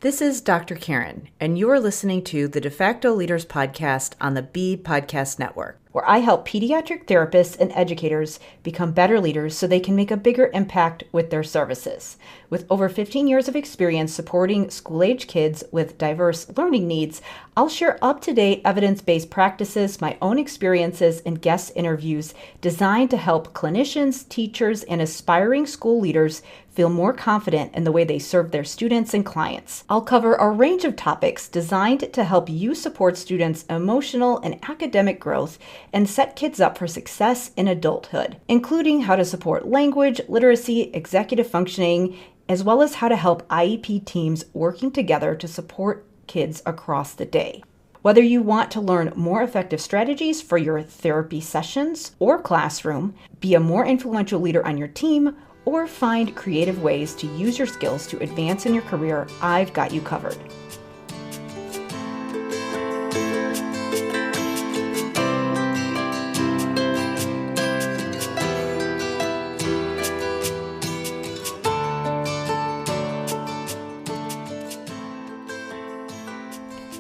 This is Dr. Karen, and you are listening to the De Facto Leaders podcast on the B Podcast Network, where I help pediatric therapists and educators become better leaders so they can make a bigger impact with their services. With over 15 years of experience supporting school-age kids with diverse learning needs, I'll share up-to-date evidence-based practices, my own experiences, and guest interviews designed to help clinicians, teachers, and aspiring school leaders feel more confident in the way they serve their students and clients. I'll cover a range of topics designed to help you support students' emotional and academic growth and set kids up for success in adulthood, including how to support language, literacy, executive functioning, as well as how to help IEP teams working together to support kids across the day. Whether you want to learn more effective strategies for your therapy sessions or classroom, be a more influential leader on your team, or find creative ways to use your skills to advance in your career, I've got you covered.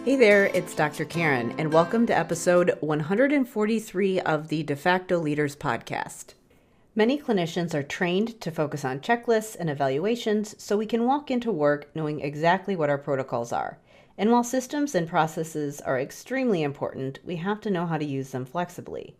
Hey there, it's Dr. Karen, and welcome to episode 143 of the De Facto Leaders podcast. Many clinicians are trained to focus on checklists and evaluations so we can walk into work knowing exactly what our protocols are. And while systems and processes are extremely important, we have to know how to use them flexibly.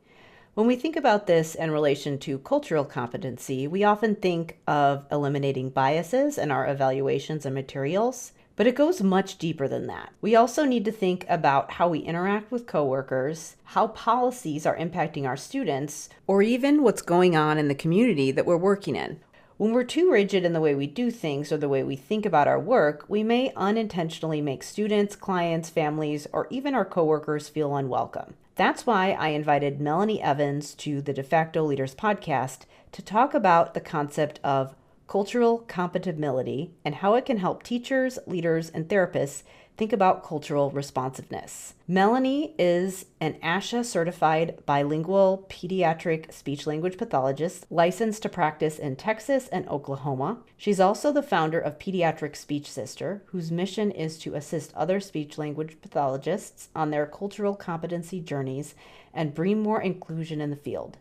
When we think about this in relation to cultural competency, we often think of eliminating biases in our evaluations and materials, but it goes much deeper than that. We also need to think about how we interact with coworkers, how policies are impacting our students, or even what's going on in the community that we're working in. When we're too rigid in the way we do things or the way we think about our work, we may unintentionally make students, clients, families, or even our coworkers feel unwelcome. That's why I invited Melanie Evans to the De Facto Leaders podcast to talk about the concept of cultural competemility and how it can help teachers, leaders, and therapists think about cultural responsiveness. Melanie is an ASHA-certified bilingual pediatric speech-language pathologist licensed to practice in Texas and Oklahoma. She's also the founder of Pediatric Speech Sister, whose mission is to assist other speech-language pathologists on their cultural competency journeys and bring more inclusion in the field.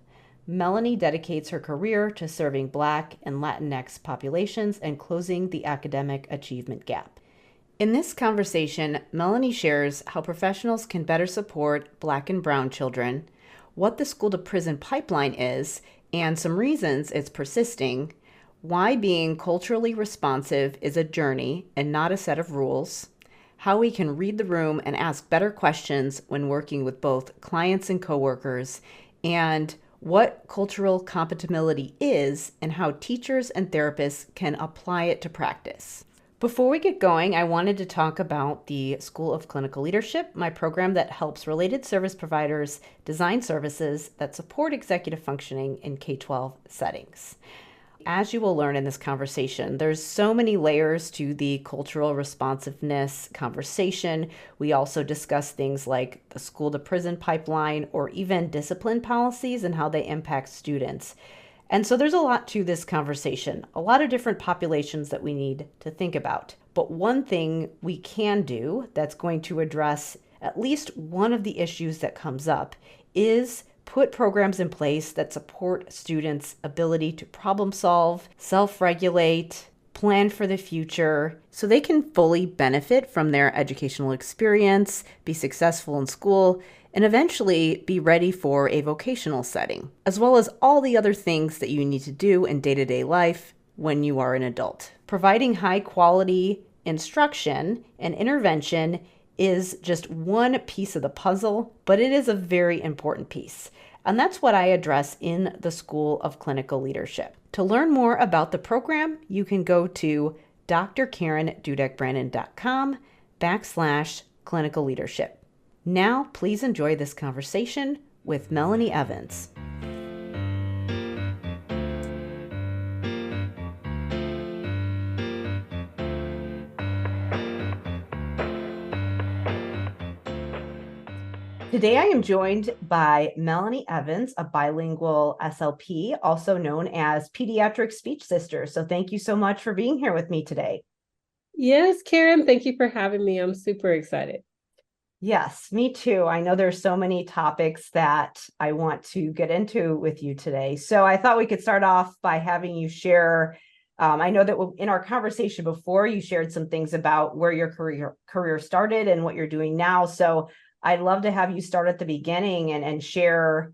Melanie dedicates her career to serving Black and Latinx populations and closing the academic achievement gap. In this conversation, Melanie shares how professionals can better support Black and Brown children, what the school-to-prison pipeline is, and some reasons it's persisting, why being culturally responsive is a journey and not a set of rules, how we can read the room and ask better questions when working with both clients and coworkers, and what cultural competemility is and how teachers and therapists can apply it to practice. Before we get going, I wanted to talk about the School of Clinical Leadership, my program that helps related service providers design services that support executive functioning in K-12 settings. As you will learn in this conversation, there's so many layers to the cultural responsiveness conversation. We also discuss things like the school-to-prison pipeline or even discipline policies and how they impact students. And so there's a lot to this conversation, a lot of different populations that we need to think about. But one thing we can do that's going to address at least one of the issues that comes up is put programs in place that support students' ability to problem solve, self-regulate, plan for the future, so they can fully benefit from their educational experience, be successful in school, and eventually be ready for a vocational setting, as well as all the other things that you need to do in day-to-day life when you are an adult. Providing high-quality instruction and intervention is just one piece of the puzzle, but it is a very important piece. And that's what I address in the School of Clinical Leadership. To learn more about the program, you can go to drkarendudek-brannan.com/clinical leadership. Now, please enjoy this conversation with Melanie Evans. Today, I am joined by Melanie Evans, a bilingual SLP, also known as Pediatric Speech Sister. So thank you so much for being here with me today. Yes, Karen, thank you for having me. I'm super excited. Yes, me too. I know there's so many topics that I want to get into with you today. So I thought we could start off by having you share. I know that in our conversation before, you shared some things about where your career started and what you're doing now. So I'd love to have you start at the beginning and share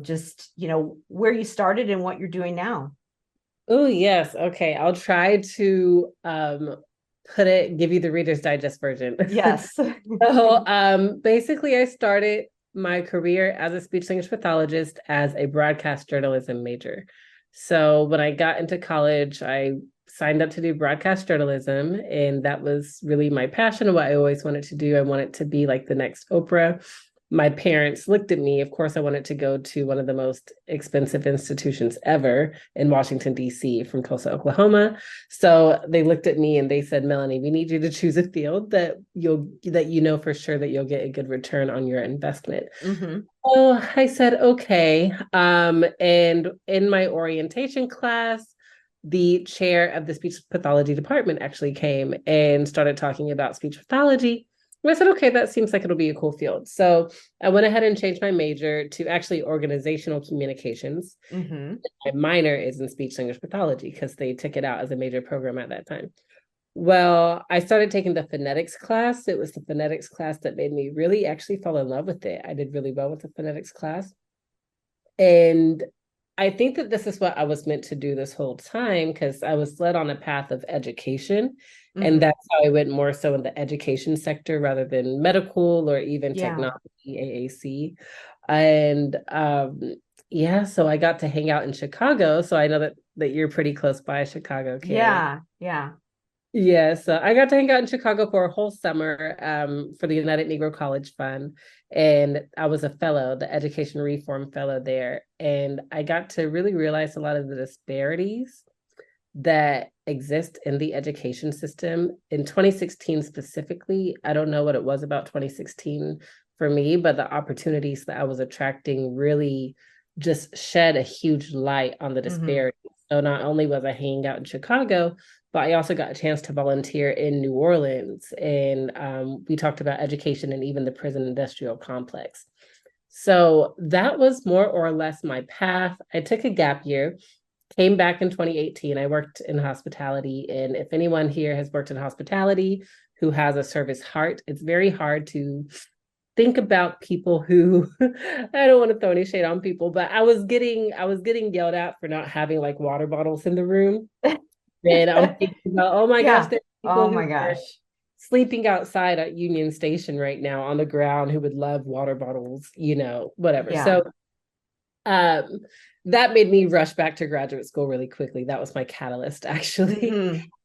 just where you started and what you're doing now. Oh, yes. Okay. I'll try to give you the Reader's Digest version. Yes. So basically I started my career as a speech language pathologist as a broadcast journalism major. So when I got into college, I signed up to do broadcast journalism, and that was really my passion and what I always wanted to do. I wanted to be like the next Oprah. My parents looked at me. Of course, I wanted to go to one of the most expensive institutions ever in Washington, D.C., from Tulsa, Oklahoma. So they looked at me and they said, Melanie, we need you to choose a field that you know for sure that you'll get a good return on your investment. Mm-hmm. Oh, I said, okay. And in my orientation class, the chair of the speech pathology department actually came and started talking about speech pathology. And I said, okay, that seems like it'll be a cool field. So I went ahead and changed my major to actually organizational communications. Mm-hmm. My minor is in speech language pathology because they took it out as a major program at that time. Well, I started taking the phonetics class. It was the phonetics class that made me really actually fall in love with it. I did really well with the phonetics class. And I think that this is what I was meant to do this whole time because I was led on a path of education. And Mm-hmm. that's how I went more so in the education sector rather than medical or even Yeah. technology, AAC. And yeah, so I got to hang out in Chicago. So I know that you're pretty close by Chicago, Karen. Yeah. Yeah. Yeah, so I got to hang out in Chicago for a whole summer for the United Negro College Fund. And I was a fellow, the Education Reform Fellow there. And I got to really realize a lot of the disparities that exist in the education system. In 2016 specifically, I don't know what it was about 2016 for me, but the opportunities that I was attracting really just shed a huge light on the Mm-hmm. disparity. So not only was I hanging out in Chicago, but I also got a chance to volunteer in New Orleans. And we talked about education and even the prison industrial complex. So that was more or less my path. I took a gap year, came back in 2018. I worked in hospitality. And if anyone here has worked in hospitality who has a service heart, it's very hard to think about people who I don't want to throw any shade on people, but I was getting yelled at for not having like water bottles in the room. And I'm thinking about, oh my gosh, Yeah. there are Oh people my who are gosh. sleeping outside at Union Station right now on the ground who would love water bottles, whatever. Yeah. So um, that made me rush back to graduate school really quickly. That was my catalyst, actually.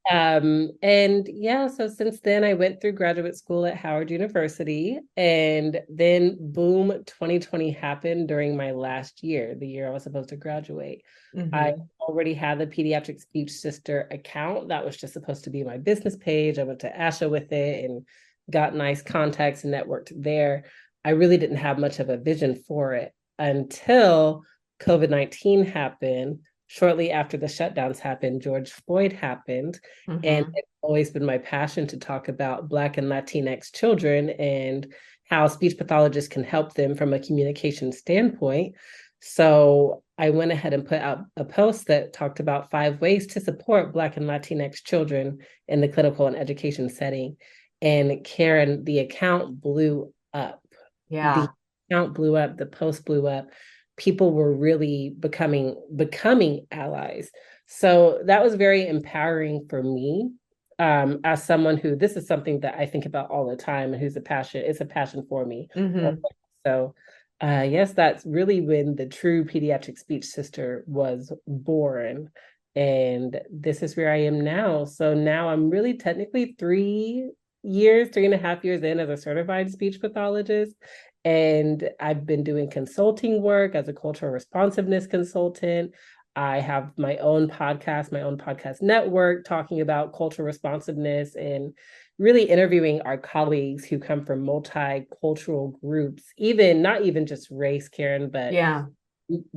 Mm-hmm. And yeah, so since then I went through graduate school at Howard University, and then boom, 2020 happened during my last year, the year I was supposed to graduate. I Mm-hmm. already had the Pediatric Speech Sister account. That was just supposed to be my business page. I went to ASHA with it and got nice contacts and networked there. I really didn't have much of a vision for it until COVID-19 happened. Shortly after the shutdowns happened, George Floyd happened. And Mm-hmm. it's always been my passion to talk about Black and Latinx children and how speech pathologists can help them from a communication standpoint. So I went ahead and put out a post that talked about 5 ways to support Black and Latinx children in the clinical and education setting. And Karen, the account blew up. The Yeah. account blew up, the post blew up. People were really becoming allies. So that was very empowering for me, as someone who this is something that I think about all the time and it's a passion for me. Mm-hmm. So yes, that's really when the true pediatric speech sister was born. And this is where I am now. So now I'm really technically 3.5 years in as a certified speech pathologist. And I've been doing consulting work as a cultural responsiveness consultant. I have my own podcast network talking about cultural responsiveness and really interviewing our colleagues who come from multicultural groups, even not even just race, Karen, but Yeah.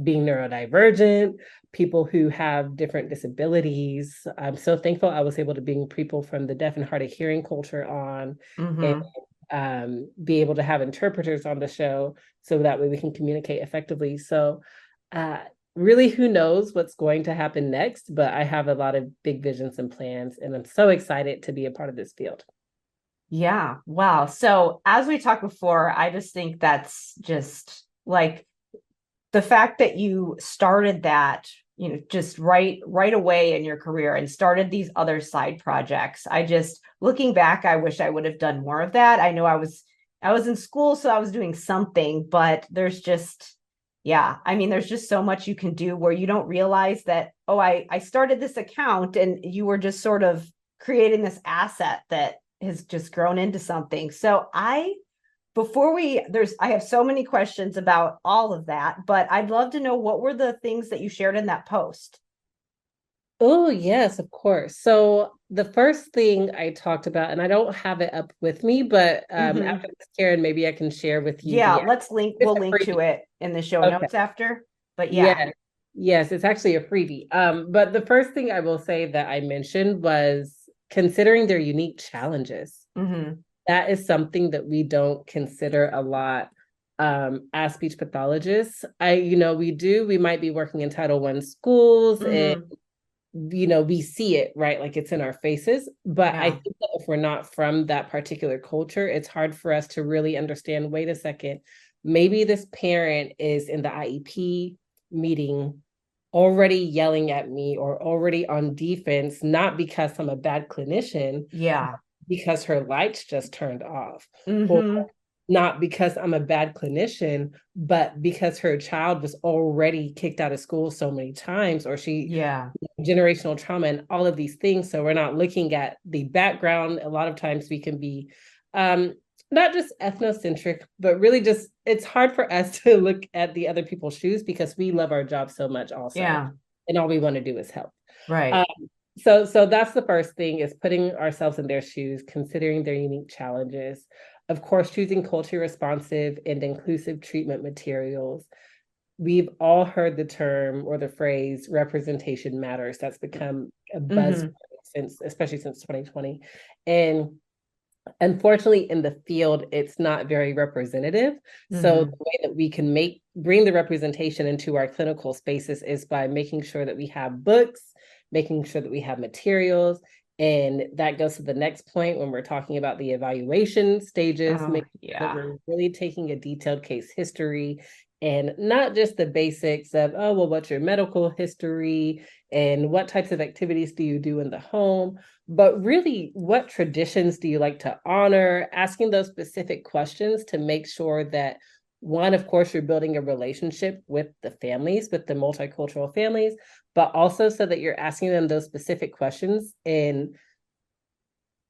being neurodivergent, people who have different disabilities. I'm so thankful I was able to bring people from the deaf and hard of hearing culture on and be able to have interpreters on the show so that way we can communicate effectively. So really, who knows what's going to happen next, but I have a lot of big visions and plans, and I'm so excited to be a part of this field. Yeah. Wow. So as we talked before, I just think that's just like the fact that you started that, just right away in your career and started these other side projects. I just, looking back, I wish I would have done more of that. I know I was in school, so I was doing something, but there's just, yeah, I mean, there's just so much you can do where you don't realize that, oh, I started this account and you were just sort of creating this asset that has just grown into something. So I have so many questions about all of that, but I'd love to know, what were the things that you shared in that post? Oh, yes, of course. So the first thing I talked about, and I don't have it up with me, but after this, Karen, maybe I can share with you Yeah, the we'll link to it in the show okay. notes after. But yeah. Yeah. Yes, it's actually a freebie. But the first thing I will say that I mentioned was considering their unique challenges. That is something that we don't consider a lot as speech pathologists. We might be working in Title I schools and we see it, right? Like it's in our faces. But I Yeah. think that if we're not from that particular culture, it's hard for us to really understand, wait a second, maybe this parent is in the IEP meeting already yelling at me or already on defense, not because I'm a bad clinician, Yeah. because her lights just turned off. Or Mm-hmm. not because I'm a bad clinician, but because her child was already kicked out of school so many times, or she Yeah. generational trauma and all of these things. So we're not looking at the background. A lot of times we can be not just ethnocentric, but really just, it's hard for us to look at the other people's shoes because we love our job so much also. Yeah. And all we want to do is help. Right. Um, so that's the first thing, is putting ourselves in their shoes, considering their unique challenges. Of course, choosing culturally responsive and inclusive treatment materials. We've all heard the term or the phrase representation matters. That's become a buzzword especially since 2020. And unfortunately, in the field, it's not very representative. So the way that we can bring the representation into our clinical spaces is by making sure that we have books, making sure that we have materials. And that goes to the next point when we're talking about the evaluation stages, making sure that we're really taking a detailed case history and not just the basics of, oh, well, what's your medical history and what types of activities do you do in the home? But really, what traditions do you like to honor? Asking those specific questions to make sure that, one, of course, you're building a relationship with the families, with the multicultural families, but also so that you're asking them those specific questions and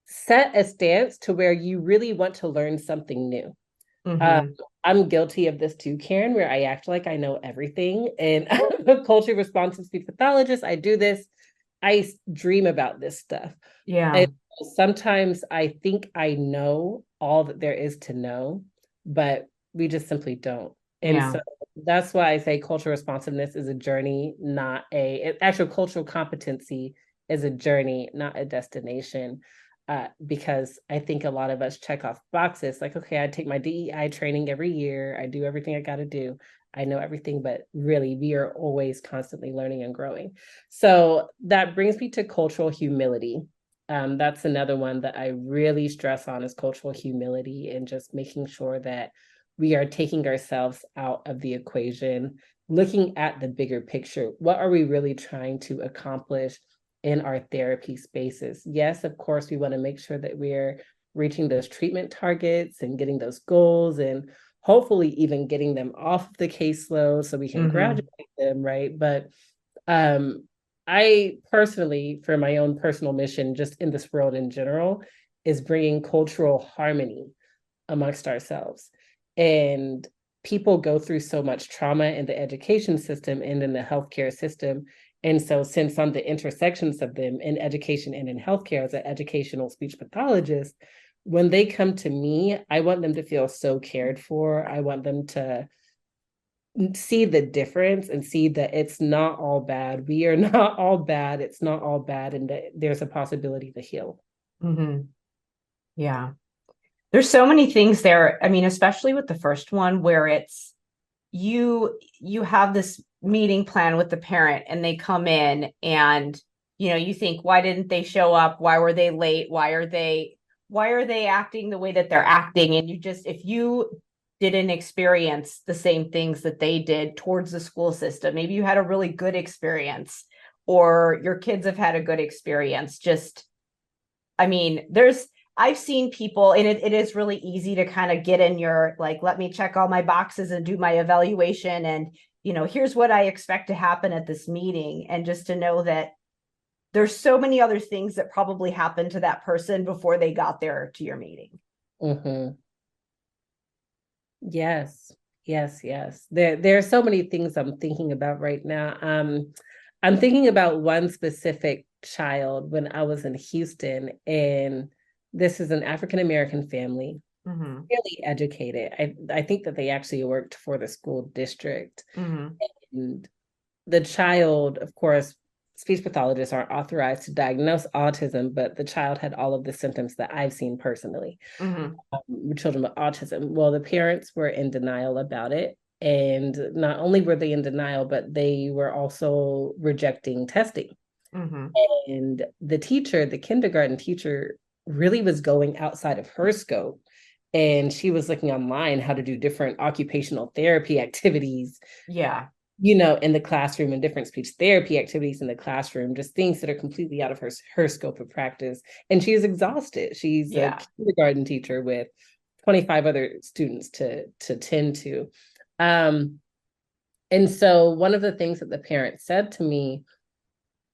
set a stance to where you really want to learn something new. I'm guilty of this too, Karen, where I act like I know everything. And I'm a culturally responsive speech pathologist. I do this. I dream about this stuff. Yeah. And sometimes I think I know all that there is to know, but we just simply don't. And so that's why I say cultural responsiveness is a journey, not actual cultural competency is a journey, not a destination. Because I think a lot of us check off boxes like, okay, I take my DEI training every year. I do everything I got to do. I know everything, but really we are always constantly learning and growing. So that brings me to cultural humility. That's another one that I really stress on, is cultural humility and just making sure that we are taking ourselves out of the equation, looking at the bigger picture. What are we really trying to accomplish in our therapy spaces? Yes, of course, we want to make sure that we're reaching those treatment targets and getting those goals and hopefully even getting them off the caseload so we can graduate them, right? But I personally, for my own personal mission, just in this world in general, is bringing cultural harmony amongst ourselves. And people go through so much trauma in the education system and in the healthcare system. And so, since I'm the intersections of them in education and in healthcare as an educational speech pathologist, when they come to me, I want them to feel so cared for. I want them to see the difference and see that it's not all bad. We are not all bad. It's not all bad, and that there's a possibility to heal. Mm-hmm. Yeah. There's so many things there. I mean, especially with the first one where it's you have this meeting plan with the parent and they come in and you think, why didn't they show up? Why were they late? Why are they acting the way that they're acting? And if you didn't experience the same things that they did towards the school system, maybe you had a really good experience or your kids have had a good experience. I mean, I've seen people, and it is really easy to kind of get in your, like, let me check all my boxes and do my evaluation. And, here's what I expect to happen at this meeting. And just to know that there's so many other things that probably happened to that person before they got there to your meeting. Mm-hmm. Yes, yes, yes. There are so many things I'm thinking about right now. I'm thinking about one specific child when I was in Houston, and this is an African American family, Mm-hmm. really educated. I think that they actually worked for the school district. Mm-hmm. And the child, of course, speech pathologists aren't authorized to diagnose autism, but the child had all of the symptoms that I've seen personally. Mm-hmm. Children with autism. Well, the parents were in denial about it. And not only were they in denial, but they were also rejecting testing. Mm-hmm. And the teacher, the kindergarten teacher, really was going outside of her scope. And she was looking online how to do different occupational therapy activities, Yeah. in the classroom, and different speech therapy activities in the classroom, just things that are completely out of her scope of practice. And she is exhausted. She's a kindergarten teacher with 25 other students to tend to. And so one of the things that the parents said to me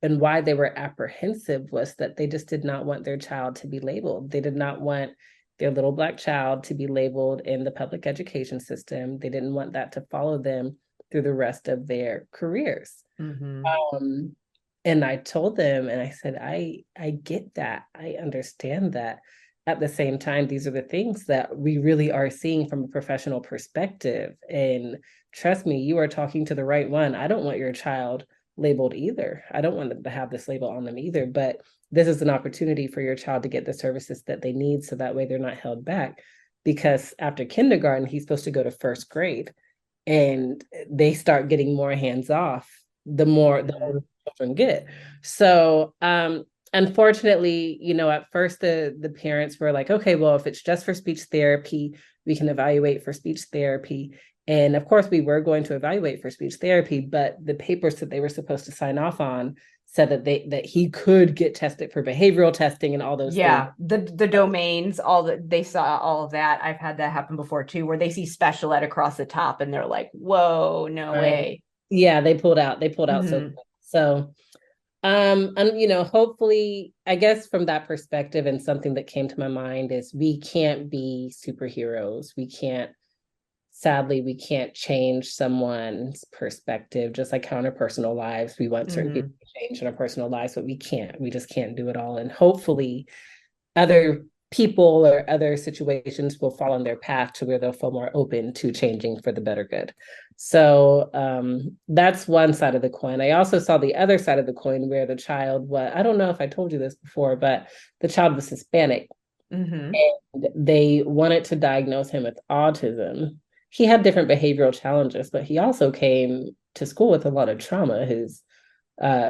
and why they were apprehensive was that they just did not want their child to be labeled. They did not want their little Black child to be labeled in the public education system. They didn't want that to follow them through the rest of their careers. Mm-hmm. And I told them, and I said, I get that. I understand that. At the same time, these are the things that we really are seeing from a professional perspective. And trust me, you are talking to the right one. I don't want your child labeled either. I don't want them to have this label on them either, but this is an opportunity for your child to get the services that they need so that way they're not held back. Because after kindergarten, he's supposed to go to first grade, and they start getting more hands off the more the older children get. So unfortunately, at first the parents were like, okay, well, if it's just for speech therapy, we can evaluate for speech therapy. And of course, we were going to evaluate for speech therapy, but the papers that they were supposed to sign off on said that he could get tested for behavioral testing and all those things. Yeah, the domains, they saw all of that. I've had that happen before too, where they see special ed across the top and they're like, whoa, no way. Yeah, they pulled out Mm-hmm. so and hopefully, I guess from that perspective, and something that came to my mind is we can't be superheroes. Sadly, we can't change someone's perspective, just like how in our personal lives, we want certain people to change in our personal lives, but we just can't do it all. And hopefully other people or other situations will fall on their path to where they'll feel more open to changing for the better good. So that's one side of the coin. I also saw the other side of the coin where the child I don't know if I told you this before, but the child was Hispanic. Mm-hmm. And they wanted to diagnose him with autism. He had different behavioral challenges, but he also came to school with a lot of trauma.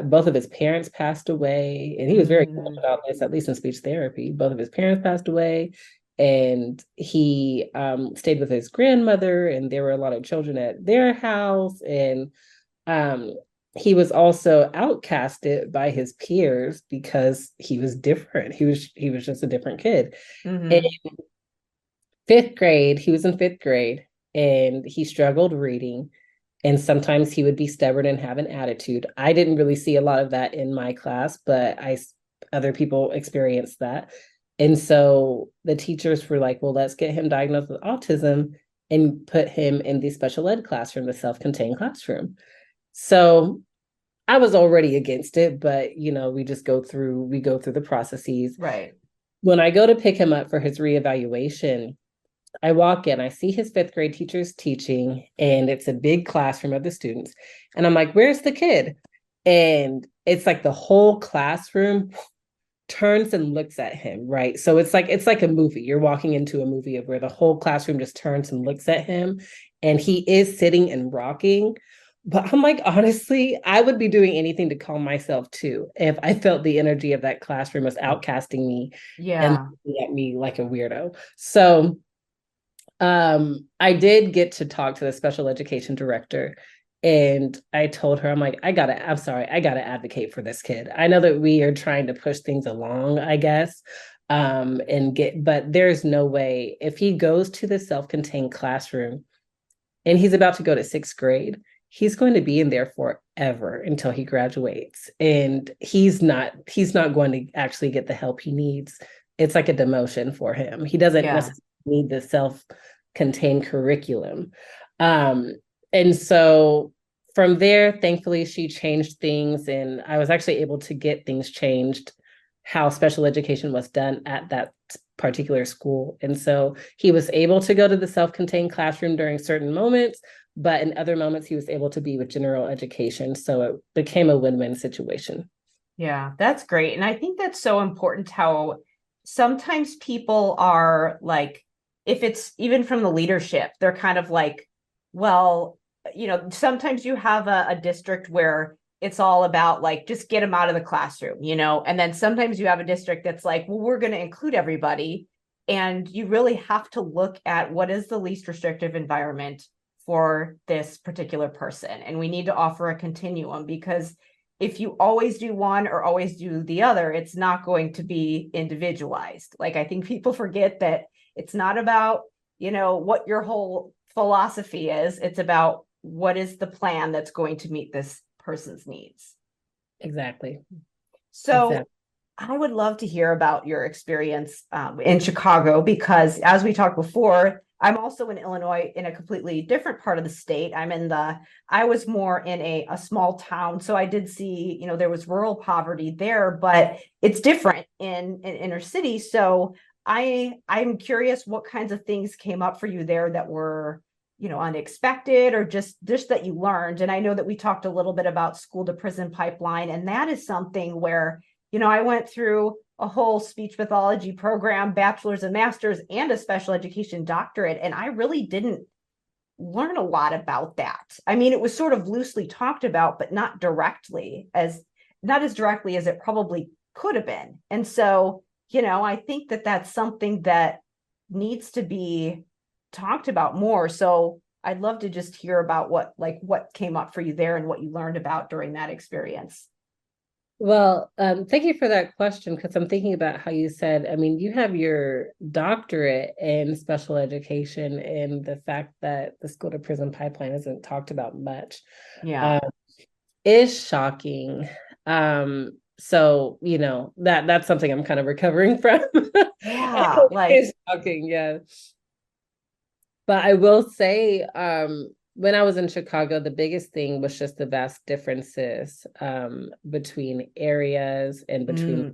Both of his parents passed away, and he was very open about this, at least in speech therapy. Both of his parents passed away, and he stayed with his grandmother, and there were a lot of children at their house, and he was also outcasted by his peers because he was different. He was just a different kid. Mm-hmm. In fifth grade, he was in fifth grade, and he struggled reading. And sometimes he would be stubborn and have an attitude. I didn't really see a lot of that in my class, but other people experienced that. And so the teachers were like, well, let's get him diagnosed with autism and put him in the special ed classroom, the self-contained classroom. So I was already against it, but we go through the processes. Right. When I go to pick him up for his reevaluation, I walk in, I see his fifth grade teacher's teaching, and it's a big classroom of the students. And I'm like, where's the kid? And it's like the whole classroom turns and looks at him, right? So it's like a movie. You're walking into a movie of where the whole classroom just turns and looks at him, and he is sitting and rocking. But I'm like, honestly, I would be doing anything to calm myself too if I felt the energy of that classroom was outcasting me and Yeah. looking at me like a weirdo. So I did get to talk to the special education director, and I told her, I'm like, I'm sorry, I gotta advocate for this kid. I know that we are trying to push things along, I guess, but there's no way if he goes to the self-contained classroom and he's about to go to sixth grade, he's going to be in there forever until he graduates. And he's not going to actually get the help he needs. It's like a demotion for him. He doesn't Yeah. necessarily need the self-contained curriculum. Um, and so from there, thankfully, she changed things, and I was actually able to get things changed how special education was done at that particular school. And so he was able to go to the self-contained classroom during certain moments, but in other moments he was able to be with general education. So it became a win-win situation. Yeah, that's great. And I think that's so important how sometimes people are like, if it's even from the leadership, they're kind of like, well, sometimes you have a district where it's all about like, just get them out of the classroom, and then sometimes you have a district that's like, well, we're going to include everybody. And you really have to look at what is the least restrictive environment for this particular person. And we need to offer a continuum because if you always do one or always do the other, it's not going to be individualized. Like I think people forget that it's not about, what your whole philosophy is. It's about what is the plan that's going to meet this person's needs. Exactly. So Exactly. I would love to hear about your experience in Chicago because, as we talked before, I'm also in Illinois in a completely different part of the state. I was more in a small town. So I did see, there was rural poverty there, but it's different in inner city. So I'm curious what kinds of things came up for you there that were, unexpected or just that you learned. And I know that we talked a little bit about school to prison pipeline, and that is something where I went through a whole speech pathology program, bachelor's and master's, and a special education doctorate. And I really didn't learn a lot about that. I mean, it was sort of loosely talked about, but not as directly as it probably could have been. And so, I think that that's something that needs to be talked about more. So I'd love to just hear about what came up for you there and what you learned about during that experience. Well, thank you for that question because I'm thinking about how you said, I mean, you have your doctorate in special education, and the fact that the school to prison pipeline isn't talked about much Yeah. um, is shocking. So, that's something I'm kind of recovering from. Yeah. Like, It's shocking, yeah. But I will say, when I was in Chicago, the biggest thing was just the vast differences between areas and mm-hmm.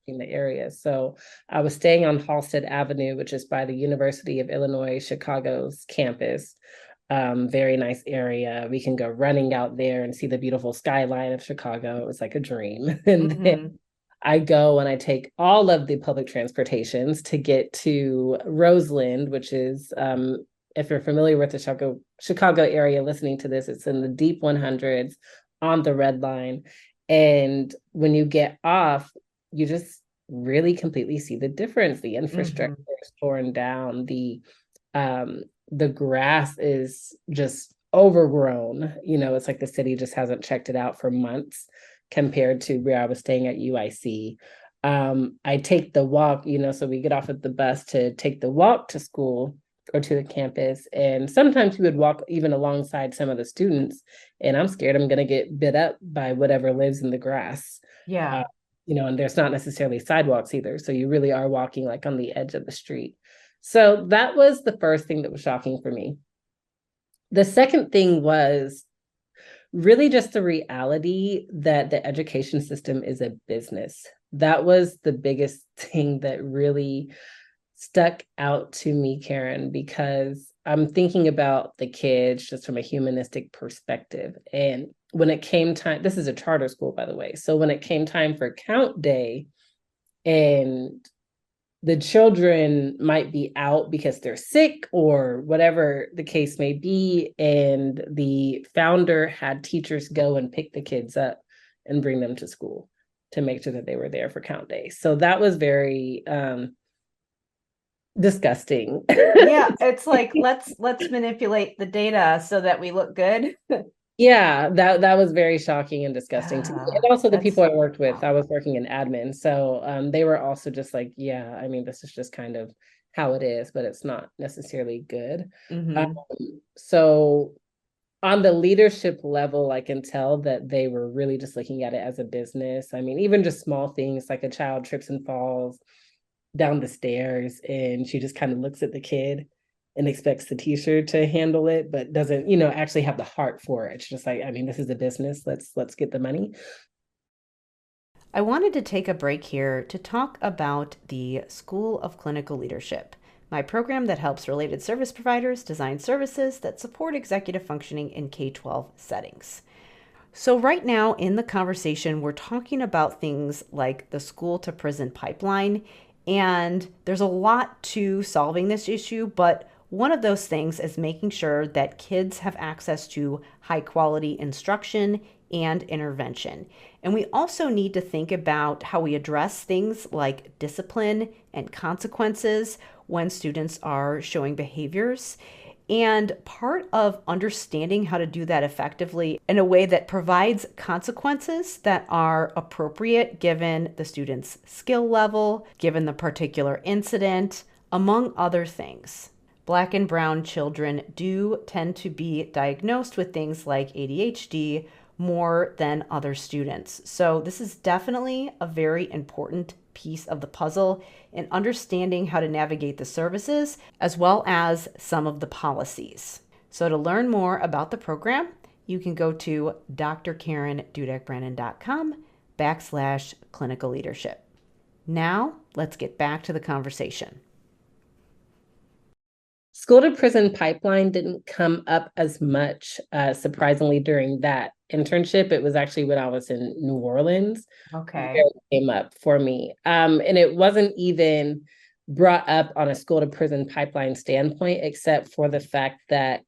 between the areas. So I was staying on Halsted Avenue, which is by the University of Illinois Chicago's campus. Very nice area. We can go running out there and see the beautiful skyline of Chicago. It was like a dream. And then Mm-hmm. I go and I take all of the public transportations to get to Roseland, which is, if you're familiar with the Chicago area listening to this, it's in the deep 100s on the Red Line. And when you get off, you just really completely see the difference. The infrastructure Mm-hmm. is torn down. The grass is just overgrown. It's like the city just hasn't checked it out for months compared to where I was staying at UIC. I take the walk, so we get off at the bus to take the walk to school or to the campus. And sometimes we would walk even alongside some of the students. And I'm scared I'm going to get bit up by whatever lives in the grass. Yeah. Uh, and there's not necessarily sidewalks either. So you really are walking like on the edge of the street. So that was the first thing that was shocking for me. The second thing was really just the reality that the education system is a business. That was the biggest thing that really stuck out to me, Karen, because I'm thinking about the kids just from a humanistic perspective. And when it came time, this is a charter school, by the way. So when it came time for count day, and the children might be out because they're sick or whatever the case may be, and the founder had teachers go and pick the kids up and bring them to school to make sure that they were there for count day. So that was very disgusting. Yeah, it's like let's manipulate the data so that we look good. Yeah, that was very shocking and disgusting to me. And also the people I worked with, I was working in admin. So they were also just like, yeah, I mean, this is just kind of how it is, but it's not necessarily good. So on the leadership level, I can tell that they were really just looking at it as a business. I mean, even just small things like a child trips and falls down the stairs and she just kind of looks at the kid and expects the teacher to handle it, but doesn't, actually have the heart for it. It's just like, I mean, this is a business. Let's get the money. I wanted to take a break here to talk about the School of Clinical Leadership, my program that helps related service providers design services that support executive functioning in K-12 settings. So right now in the conversation, we're talking about things like the school to prison pipeline, and there's a lot to solving this issue, but one of those things is making sure that kids have access to high quality instruction and intervention. And we also need to think about how we address things like discipline and consequences when students are showing behaviors. And part of understanding how to do that effectively in a way that provides consequences that are appropriate given the student's skill level, given the particular incident, among other things. Black and brown children do tend to be diagnosed with things like ADHD more than other students. So this is definitely a very important piece of the puzzle in understanding how to navigate the services as well as some of the policies. So to learn more about the program, you can go to drkarendudek-brannan.com/clinical leadership. Now, let's get back to the conversation. School to prison pipeline didn't come up as much, surprisingly, during that internship. It was actually when I was in New Orleans. Okay. Where it came up for me. And it wasn't even brought up on a school to prison pipeline standpoint, except for the fact that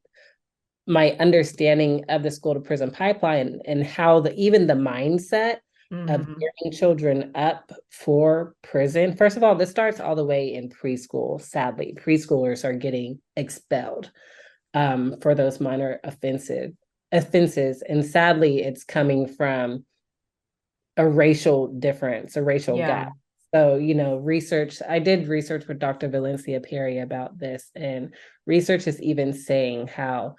my understanding of the school to prison pipeline and how even the mindset of gearing children up for prison. First of all, this starts all the way in preschool. Sadly, preschoolers are getting expelled for those minor offenses. And sadly, it's coming from a racial difference, a racial gap. So, I did research with Dr. Valencia Perry about this, and research is even saying how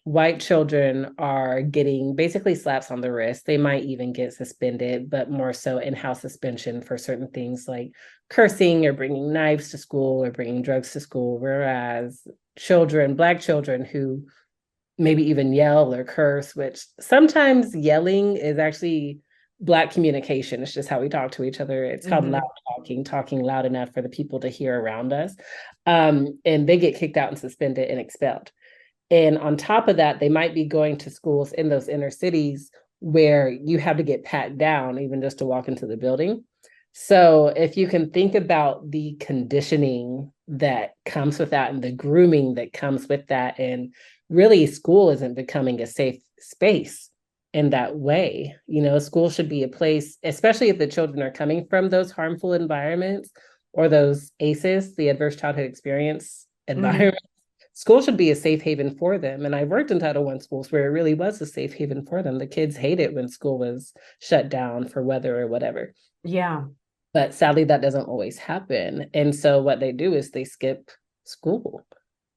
white children are getting basically slaps on the wrist. They might even get suspended, but more so in-house suspension for certain things like cursing or bringing knives to school or bringing drugs to school, whereas Black children who maybe even yell or curse, which sometimes yelling is actually Black communication. It's just how we talk to each other. It's called loud talking loud enough for the people to hear around us. And they get kicked out and suspended and expelled. And on top of that, they might be going to schools in those inner cities where you have to get pat down even just to walk into the building. So if you can think about the conditioning that comes with that and the grooming that comes with that, and really school isn't becoming a safe space in that way. School should be a place, especially if the children are coming from those harmful environments or those ACEs, the adverse childhood experience environment. School should be a safe haven for them. And I worked in Title I schools where it really was a safe haven for them. The kids hate it when school was shut down for weather or whatever. Yeah. But sadly, that doesn't always happen. And so what they do is they skip school.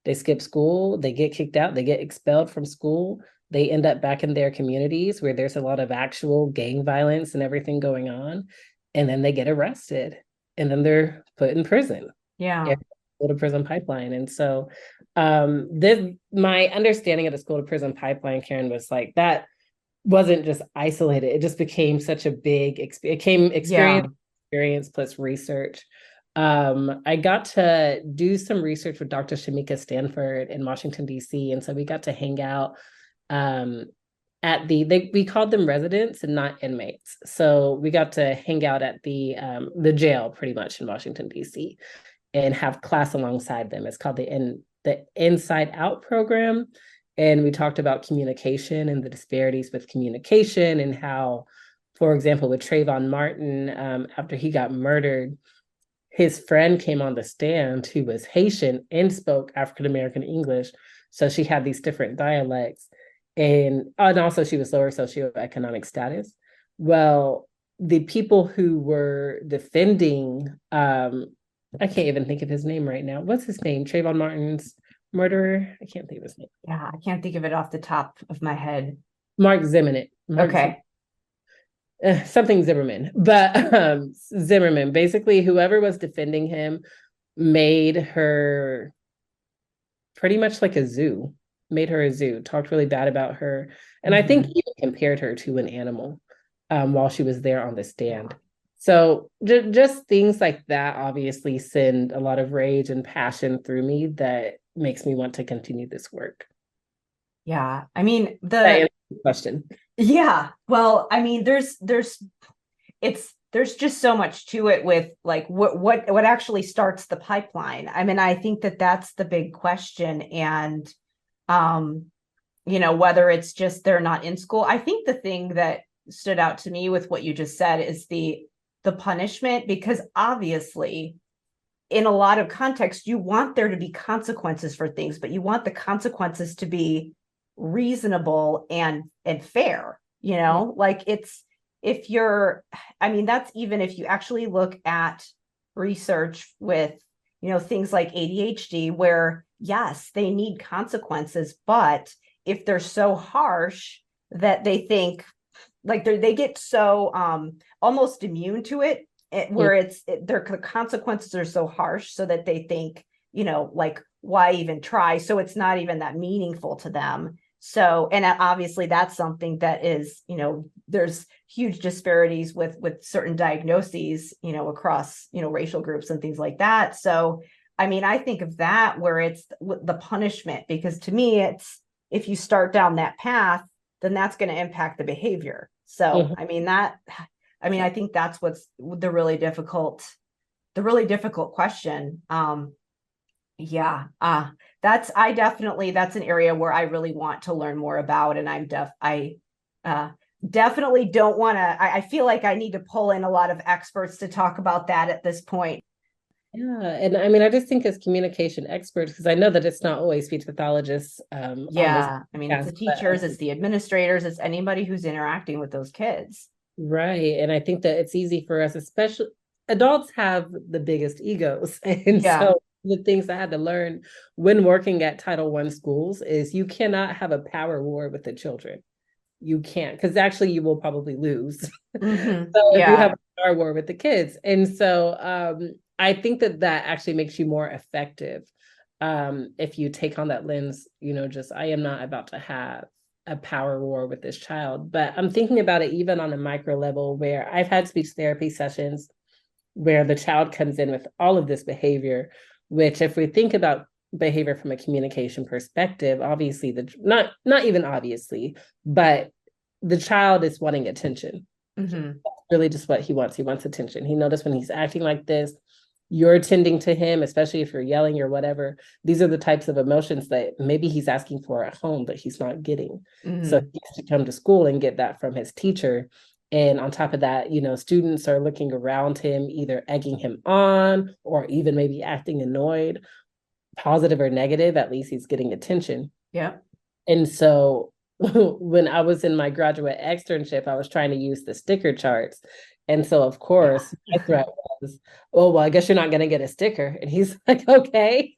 They skip school, they get kicked out, they get expelled from school. They end up back in their communities where there's a lot of actual gang violence and everything going on. And then they get arrested and then they're put in prison. Yeah. School to prison pipeline. And so my understanding of the school to prison pipeline, Karen, was like that wasn't just isolated. It just became such a big experience plus research. I got to do some research with Dr. Shamika Stanford in Washington, D.C. And so we got to hang out um, at we called them residents and not inmates. So we got to hang out at the jail pretty much in Washington, D.C. and have class alongside them. It's called the Inside Out program. And we talked about communication and the disparities with communication and how, for example, with Trayvon Martin, after he got murdered, his friend came on the stand who was Haitian and spoke African American English. So she had these different dialects. And also she was lower socioeconomic status. Well, the people who were defending, I can't even think of his name right now. What's his name? Trayvon Martin's murderer? I can't think of his name. Yeah, I can't think of it off the top of my head. Mark Zimmerman. Okay. Something Zimmerman, but Zimmerman, basically whoever was defending him made her pretty much like a zoo, made her a zoo, talked really bad about her. And I think even compared her to an animal while she was there on the stand. So just things like that obviously send a lot of rage and passion through me that makes me want to continue this work. Yeah. I mean, the question. Yeah. Well, I mean, there's just so much to it with like what actually starts the pipeline. I mean, I think that's the big question. And whether it's just they're not in school. I think the thing that stood out to me with what you just said is the punishment, because obviously in a lot of contexts, you want there to be consequences for things, but you want the consequences to be reasonable and fair, like that's even if you actually look at research with, things like ADHD, where yes, they need consequences, but if they're so harsh that they think like they get so almost immune to it, where their consequences are so harsh so that they think, like, why even try? So it's not even that meaningful to them. So, and obviously that's something that is, there's huge disparities with certain diagnoses, across, racial groups and things like that. So, I mean, I think of that where it's the punishment, because to me, it's, if you start down that path, then that's going to impact the behavior. So, I mean, I think that's what's the really difficult question. That's an area where I really want to learn more about. And I definitely don't want to, I feel like I need to pull in a lot of experts to talk about that at this point. Yeah. And I mean, I just think as communication experts, because I know that it's not always speech pathologists. I mean, it's the teachers, it's the administrators, it's anybody who's interacting with those kids. Right. And I think that it's easy for us, especially adults have the biggest egos. And so the things I had to learn when working at Title I schools is you cannot have a power war with the children. You can't, because actually you will probably lose. So if you have a power war with the kids. And so I think that actually makes you more effective if you take on that lens, just I am not about to have a power war with this child. But I'm thinking about it even on a micro level, where I've had speech therapy sessions where the child comes in with all of this behavior, which if we think about behavior from a communication perspective, obviously not even obviously, but the child is wanting attention. That's really just what he wants. He wants attention. He noticed when he's acting like this, you're attending to him, especially if you're yelling or whatever. These are the types of emotions that maybe he's asking for at home, but he's not getting. So he has to come to school and get that from his teacher. And on top of that, students are looking around him, either egging him on or even maybe acting annoyed, positive or negative, at least he's getting attention. Yeah. And so when I was in my graduate externship, I was trying to use the sticker charts. And so, of course, my threat was, oh, well, I guess you're not going to get a sticker. And he's like, okay.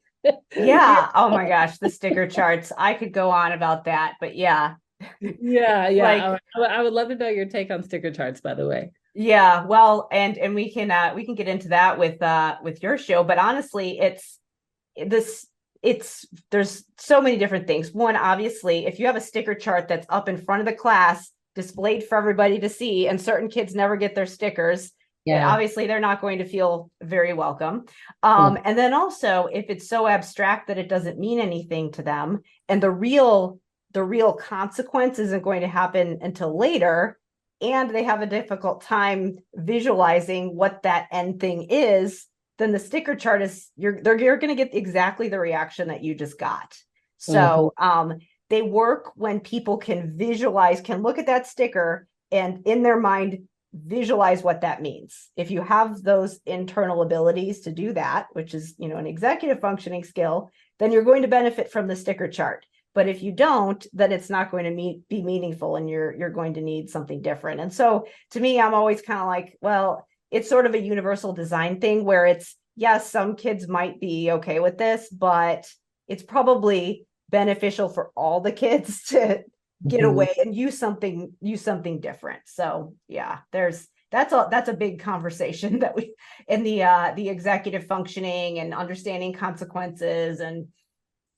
Yeah. Oh my gosh, the sticker charts. I could go on about that, but yeah. Yeah. I would love to know your take on sticker charts, by the way. Yeah. Well, and we can get into that with your show, but honestly, there's so many different things. One, obviously, if you have a sticker chart that's up in front of the class, displayed for everybody to see, and certain kids never get their stickers, Yeah. Obviously, they're not going to feel very welcome. Mm. And then also, if it's so abstract that it doesn't mean anything to them, and the real consequence isn't going to happen until later, and they have a difficult time visualizing what that end thing is, then the sticker chart is you're going to get exactly the reaction that you just got. So they work when people can visualize, can look at that sticker and in their mind visualize what that means. If you have those internal abilities to do that, which is, an executive functioning skill, then you're going to benefit from the sticker chart. But if you don't, then it's not going to be meaningful, and you're going to need something different. And so to me, I'm always kind of like, well, it's sort of a universal design thing where it's, yes, some kids might be okay with this, but it's probably beneficial for all the kids to get away and use something different. So yeah, that's a big conversation that we in the executive functioning and understanding consequences and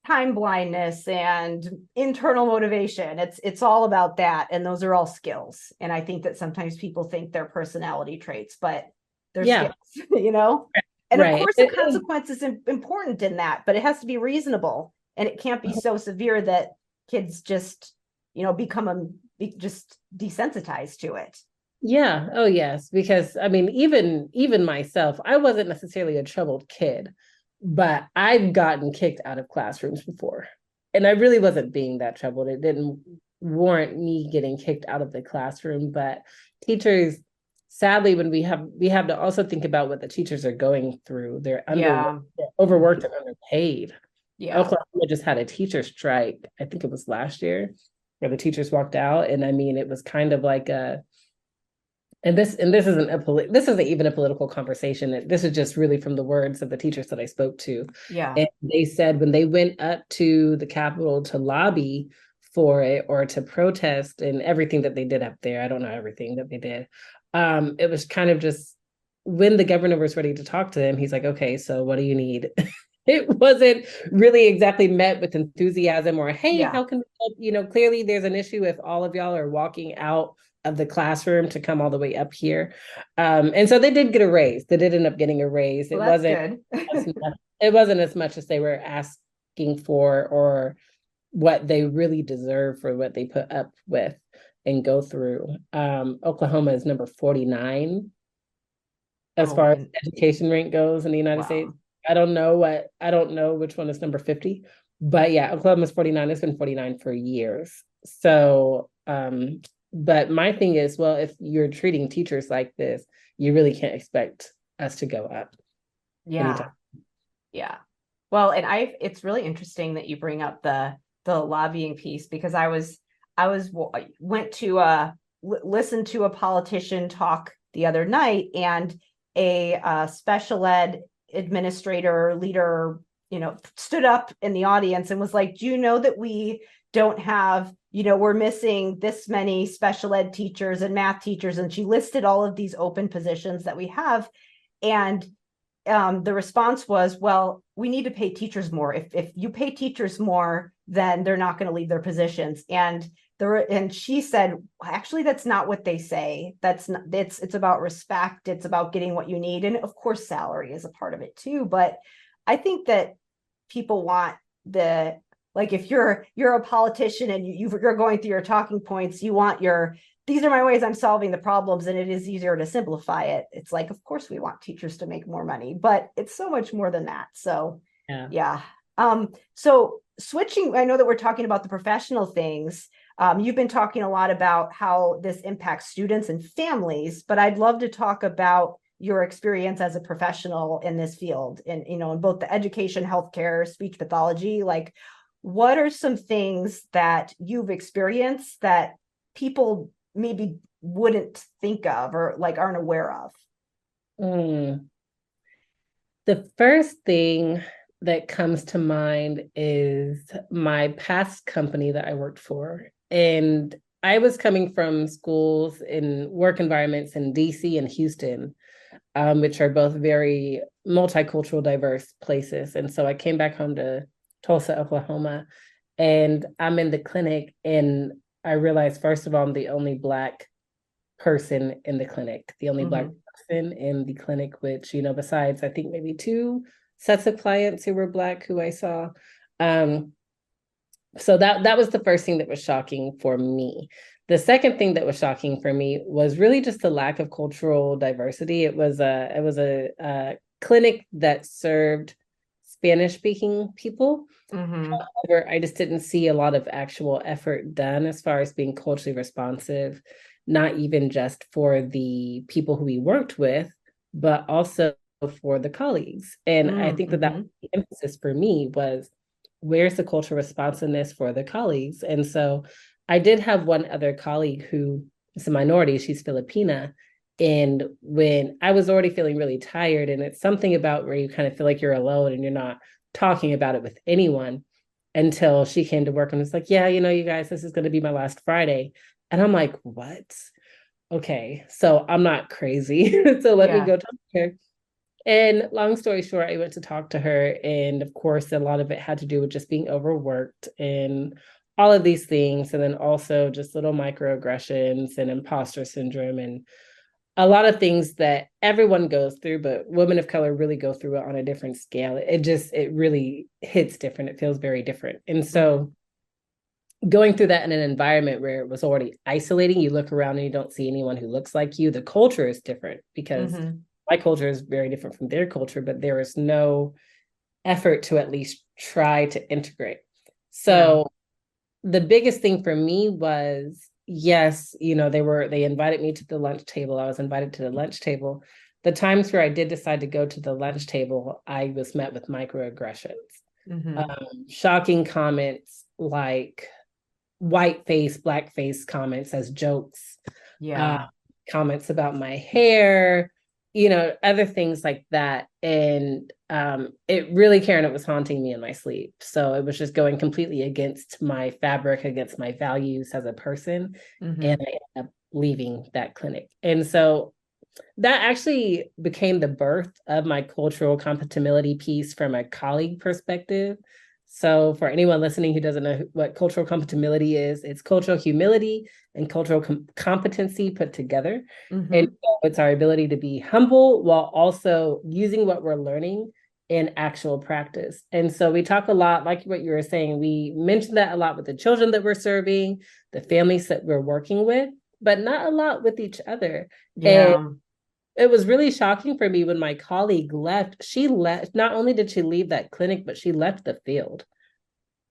time blindness and internal motivation. It's all about that, and those are all skills. And I think that sometimes people think they're personality traits, but they're skills. And of course the consequence is important in that, but it has to be reasonable, and it can't be so severe that kids just become just desensitized to it. Yeah. Oh, yes. Because I mean, even myself, I wasn't necessarily a troubled kid, but I've gotten kicked out of classrooms before, and I really wasn't being that troubled. It didn't warrant me getting kicked out of the classroom. But teachers, sadly, when we have to also think about what the teachers are going through. They're overworked and underpaid. Yeah. Oklahoma just had a teacher strike. I think it was last year, where the teachers walked out, and I mean, it was kind of like this isn't even a political conversation. This is just really from the words of the teachers that I spoke to. Yeah. And they said when they went up to the Capitol to lobby for it or to protest and everything that they did up there, I don't know everything that they did. It was kind of just when the governor was ready to talk to them, he's like, okay, so what do you need? It wasn't really exactly met with enthusiasm or, hey, how can we help? Clearly there's an issue if all of y'all are walking out of the classroom to come all the way up here. And so they did get a raise. They did end up getting a raise. Well, that's good. It wasn't as much as they were asking for or what they really deserve for what they put up with and go through. Oklahoma is number 49 as far as education rank goes in the United States. I don't know which one is number 50, but yeah, Oklahoma's 49. It's been 49 for years. So, but my thing is, well, if you're treating teachers like this, you really can't expect us to go up. Yeah. Anytime. Yeah. Well, and it's really interesting that you bring up the lobbying piece, because I went to listen to a politician talk the other night, and a special ed administrator leader, stood up in the audience and was like, do you know that we don't have, we're missing this many special ed teachers and math teachers? And she listed all of these open positions that we have. And the response was, well, we need to pay teachers more. If you pay teachers more, then they're not going to leave their positions. And she said, actually, that's not what they say. It's about respect. It's about getting what you need. And of course, salary is a part of it too. But I think that people want if you're a politician and you're going through your talking points, you want these are my ways I'm solving the problems, and it is easier to simplify it. It's like, of course we want teachers to make more money, but it's so much more than that. So yeah. So switching, I know that we're talking about the professional things. You've been talking a lot about how this impacts students and families, but I'd love to talk about your experience as a professional in this field, and in both the education, healthcare, speech pathology. Like, what are some things that you've experienced that people maybe wouldn't think of or aren't aware of? The first thing that comes to mind is my past company that I worked for. And I was coming from schools in work environments in DC and Houston, which are both very multicultural, diverse places. And so I came back home to Tulsa, Oklahoma, and I'm in the clinic, and I realized, first of all, I'm the only Black person in the clinic, the only Black person in the clinic, which, besides, I think maybe two sets of clients who were Black who I saw. So that was the first thing that was shocking for me. The second thing that was shocking for me was really just the lack of cultural diversity. It was a clinic that served Spanish speaking people. However, I just didn't see a lot of actual effort done as far as being culturally responsive, not even just for the people who we worked with, but also for the colleagues. And I think that was the emphasis for me was, where's the cultural responsiveness for the colleagues? And so I did have one other colleague who is a minority, she's Filipina. And when I was already feeling really tired, and it's something about where you kind of feel like you're alone and you're not talking about it with anyone, until she came to work and was like, yeah, you guys, this is going to be my last Friday. And I'm like, what? Okay, so I'm not crazy. So let me go talk to her. And long story short, I went to talk to her. And of course, a lot of it had to do with just being overworked and all of these things. And then also just little microaggressions and imposter syndrome and a lot of things that everyone goes through, but women of color really go through it on a different scale. It really hits different. It feels very different. And so going through that in an environment where it was already isolating, you look around and you don't see anyone who looks like you. The culture is different because my culture is very different from their culture, but there is no effort to at least try to integrate. So the biggest thing for me was, yes, they invited me to the lunch table. I was invited to the lunch table. The times where I did decide to go to the lunch table, I was met with microaggressions, shocking comments like white face, black face comments as jokes, comments about my hair, other things like that. And it really, Karen, it was haunting me in my sleep. So it was just going completely against my fabric, against my values as a person. And I ended up leaving that clinic. And so that actually became the birth of my cultural competemility piece from a colleague perspective. So for anyone listening who doesn't know what cultural competemility is, it's cultural humility and cultural competency put together. And so it's our ability to be humble while also using what we're learning in actual practice. And so we talk a lot, like what you were saying, we mentioned that a lot with the children that we're serving, the families that we're working with, but not a lot with each other. And it was really shocking for me when my colleague left. She left, not only did she leave that clinic, but she left the field.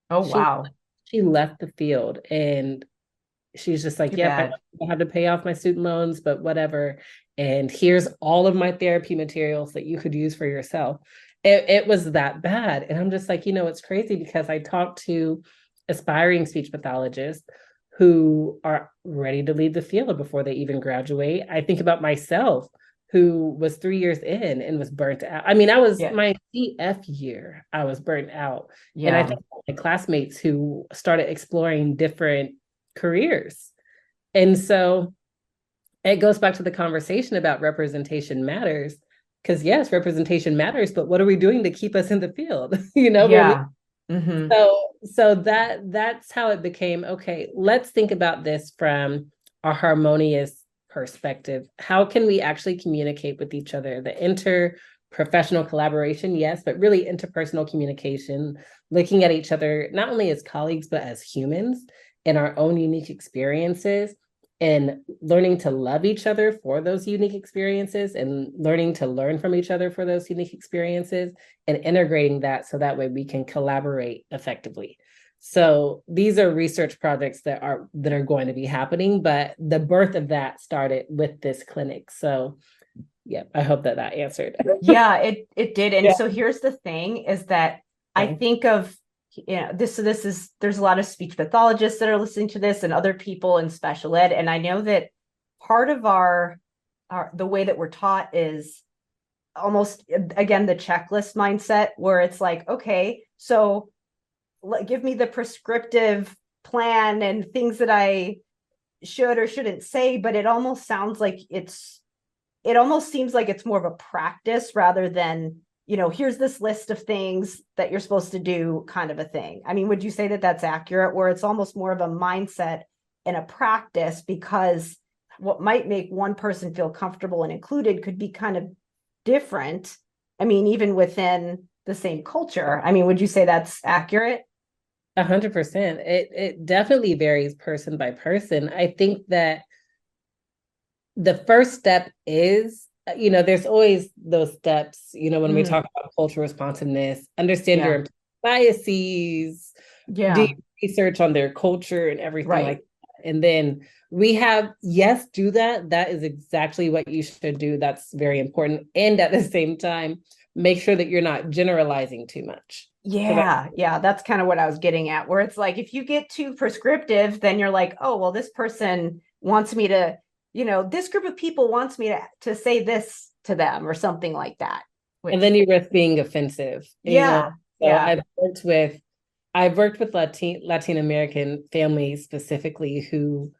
Oh, wow. She left the field and she's just like, yep, I have to pay off my student loans, but whatever. And here's all of my therapy materials that you could use for yourself. It was that bad. And I'm just like, it's crazy because I talked to aspiring speech pathologists who are ready to leave the field before they even graduate. I think about myself, who was 3 years in and was burnt out. I mean, I was my CF year, I was burnt out. And I think my classmates who started exploring different careers. And so it goes back to the conversation about representation matters. Because yes, representation matters, but what are we doing to keep us in the field? So that's how it became, okay, let's think about this from a harmonious perspective. How can we actually communicate with each other? The interprofessional collaboration, yes, but really interpersonal communication, looking at each other, not only as colleagues, but as humans in our own unique experiences, and learning to love each other for those unique experiences and learning to learn from each other for those unique experiences and integrating that so that way we can collaborate effectively. So these are research projects that are going to be happening, but the birth of that started with this clinic. So yeah, I hope that answered. Yeah, it did. And so here's the thing is that I think of, this is, there's a lot of speech pathologists that are listening to this and other people in special ed. And I know that part of our the way that we're taught is almost, again, the checklist mindset, where it's like, okay, so give me the prescriptive plan and things that I should or shouldn't say, but it almost sounds like it almost seems like it's more of a practice rather than, here's this list of things that you're supposed to do kind of a thing. I mean, would you say that that's accurate, where it's almost more of a mindset and a practice, because what might make one person feel comfortable and included could be kind of different. I mean, even within the same culture. I mean, would you say that's accurate? 100%. It definitely varies person by person. I think that the first step is, there's always those steps, when we talk about cultural responsiveness, understand your biases, do research on their culture and everything like that. And then we have, yes, do that. That is exactly what you should do. That's very important. And at the same time, make sure that you're not generalizing too much. Yeah, that's kind of what I was getting at, where it's like, if you get too prescriptive, then you're like, oh, well, this person wants me to, this group of people wants me to say this to them or something like that. And then you risk being offensive. Yeah. So I've worked with Latin American families specifically who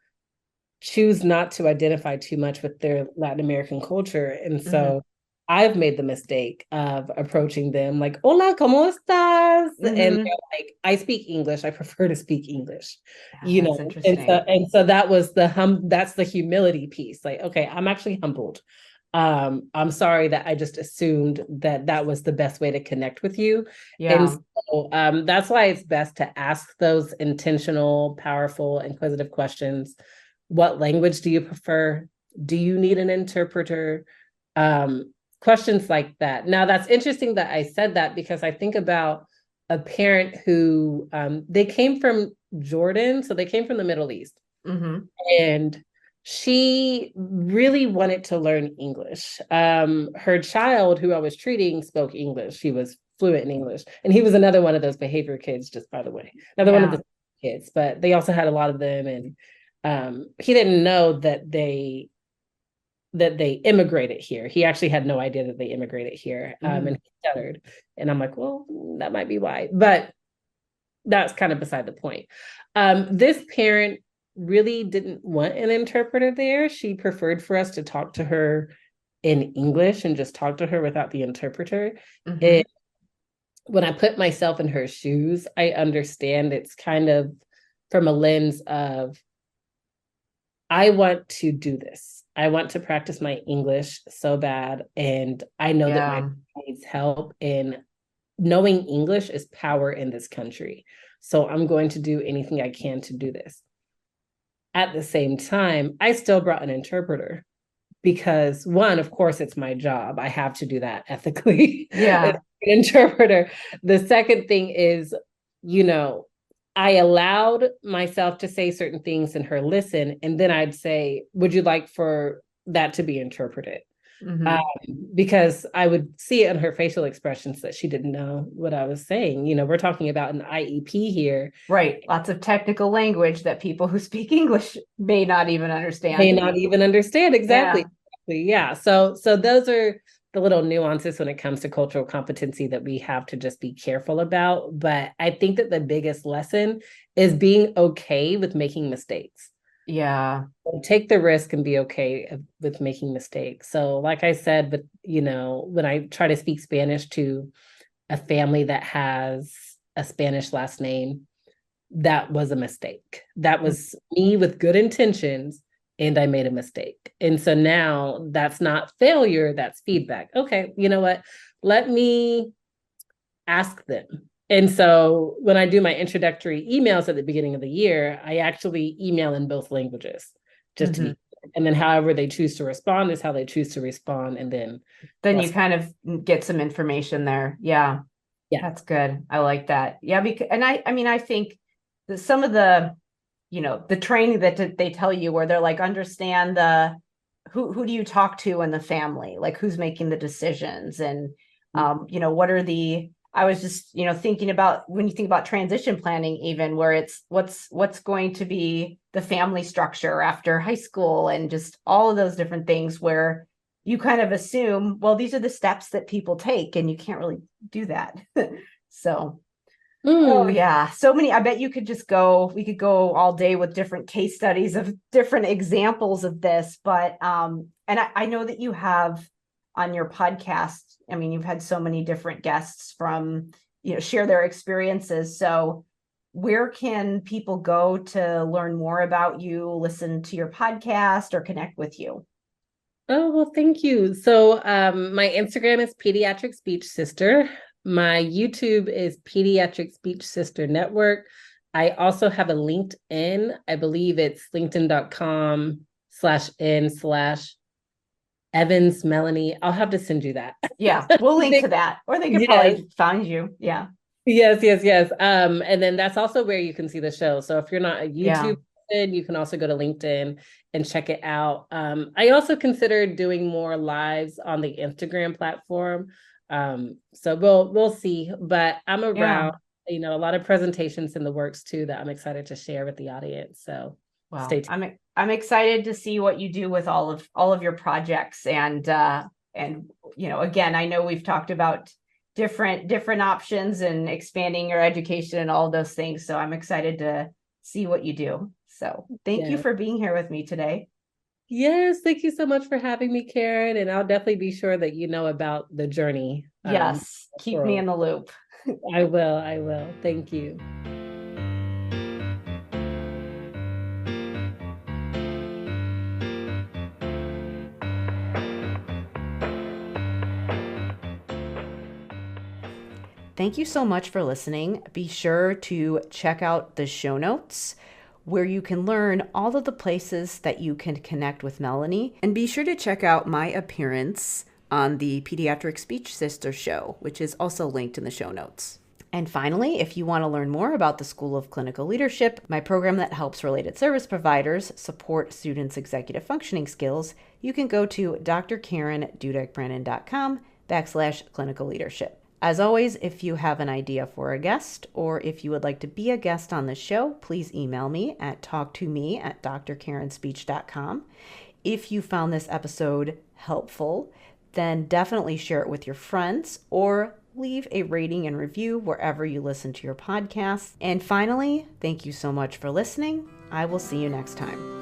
choose not to identify too much with their Latin American culture. And so I've made the mistake of approaching them like, hola, ¿cómo estás? And they're like, I speak English. I prefer to speak English, That's interesting. And so that was that's the humility piece. Like, okay, I'm actually humbled. I'm sorry that I just assumed that was the best way to connect with you. Yeah. And so that's why it's best to ask those intentional, powerful, inquisitive questions. What language do you prefer? Do you need an interpreter? Questions like that. Now, that's interesting that I said that, because I think about a parent who they came from Jordan, so they came from the Middle East. And she really wanted to learn English. Her child, who I was treating, spoke English. She was fluent in English. And he was another one of those behavior kids, just by the way. Another one of the kids, but they also had a lot of them. And he didn't know that they immigrated here. He actually had no idea that they immigrated here. And he stuttered. And I'm like, well, that might be why. But that's kind of beside the point. This parent really didn't want an interpreter there. She preferred for us to talk to her in English and just talk to her without the interpreter. And when I put myself in her shoes, I understand it's kind of from a lens of, I want to do this. I want to practice my English so bad. And I know that my needs help. And knowing English is power in this country. So I'm going to do anything I can to do this. At the same time, I still brought an interpreter because, one, of course, it's my job. I have to do that ethically. Yeah. An interpreter. The second thing is, I allowed myself to say certain things and her listen. And then I'd say, would you like for that to be interpreted? Because I would see it in her facial expressions that she didn't know what I was saying. We're talking about an IEP here. Right. Lots of technical language that people who speak English may not even understand. Exactly. Yeah. So those are the little nuances when it comes to cultural competency that we have to just be careful about. But I think that the biggest lesson is being okay with making mistakes. Yeah. Take the risk and be okay with making mistakes. So like I said, but when I try to speak Spanish to a family that has a Spanish last name, that was a mistake. That was me with good intentions, and I made a mistake. And so now that's not failure, that's feedback. Okay, you know what? Let me ask them. And so when I do my introductory emails at the beginning of the year, I actually email in both languages, just to be, and then however they choose to respond is how they choose to respond. And then you kind of get some information there. Yeah. That's good. I like that. Yeah. Because, and I think that some of the, the training that they tell you where they're like, understand who do you talk to in the family? Like, who's making the decisions? And, what are I was just, thinking about when you think about transition planning, even where it's what's going to be the family structure after high school, and just all of those different things where you kind of assume, well, these are the steps that people take, and you can't really do that. So, oh yeah, so many. I bet we could go all day with different case studies of different examples of this. But and I know that you have on your podcast, you've had so many different guests from, share their experiences. So where can people go to learn more about you, listen to your podcast, or connect with you? Oh, well, thank you. So my Instagram is Pediatric Speech Sister. My YouTube is Pediatric Speech Sister Network. I also have a LinkedIn. I believe it's linkedin.com/n/Evans Melanie. I'll have to send you that. Yeah, we'll link to that. Or they could Yes. probably find you. Yeah. Yes. And then that's also where you can see the show. So if you're not a Yeah. YouTube person, you can also go to LinkedIn and check it out. I also considered doing more lives on the Instagram platform. So we'll see, but I'm Yeah. around, a lot of presentations in the works too that I'm excited to share with the audience. So stay Well, tuned. I'm excited to see what you do with all of your projects and again, I know we've talked about different options and expanding your education and all those things. So I'm excited to see what you do. So thank you Yeah. for being here with me today. Yes, thank you so much for having me, Karen. And I'll definitely be sure that you know about the journey. Yes, keep me in the loop. I will. Thank you. Thank you so much for listening. Be sure to check out the show notes where you can learn all of the places that you can connect with Melanie. And be sure to check out my appearance on the Pediatric Speech Sister show, which is also linked in the show notes. And finally, if you want to learn more about the School of Clinical Leadership, my program that helps related service providers support students' executive functioning skills, you can go to drkarendudek-brannan.com/clinical leadership. As always, if you have an idea for a guest or if you would like to be a guest on the show, please email me at talktome@drkarenspeech.com. If you found this episode helpful, then definitely share it with your friends or leave a rating and review wherever you listen to your podcasts. And finally, thank you so much for listening. I will see you next time.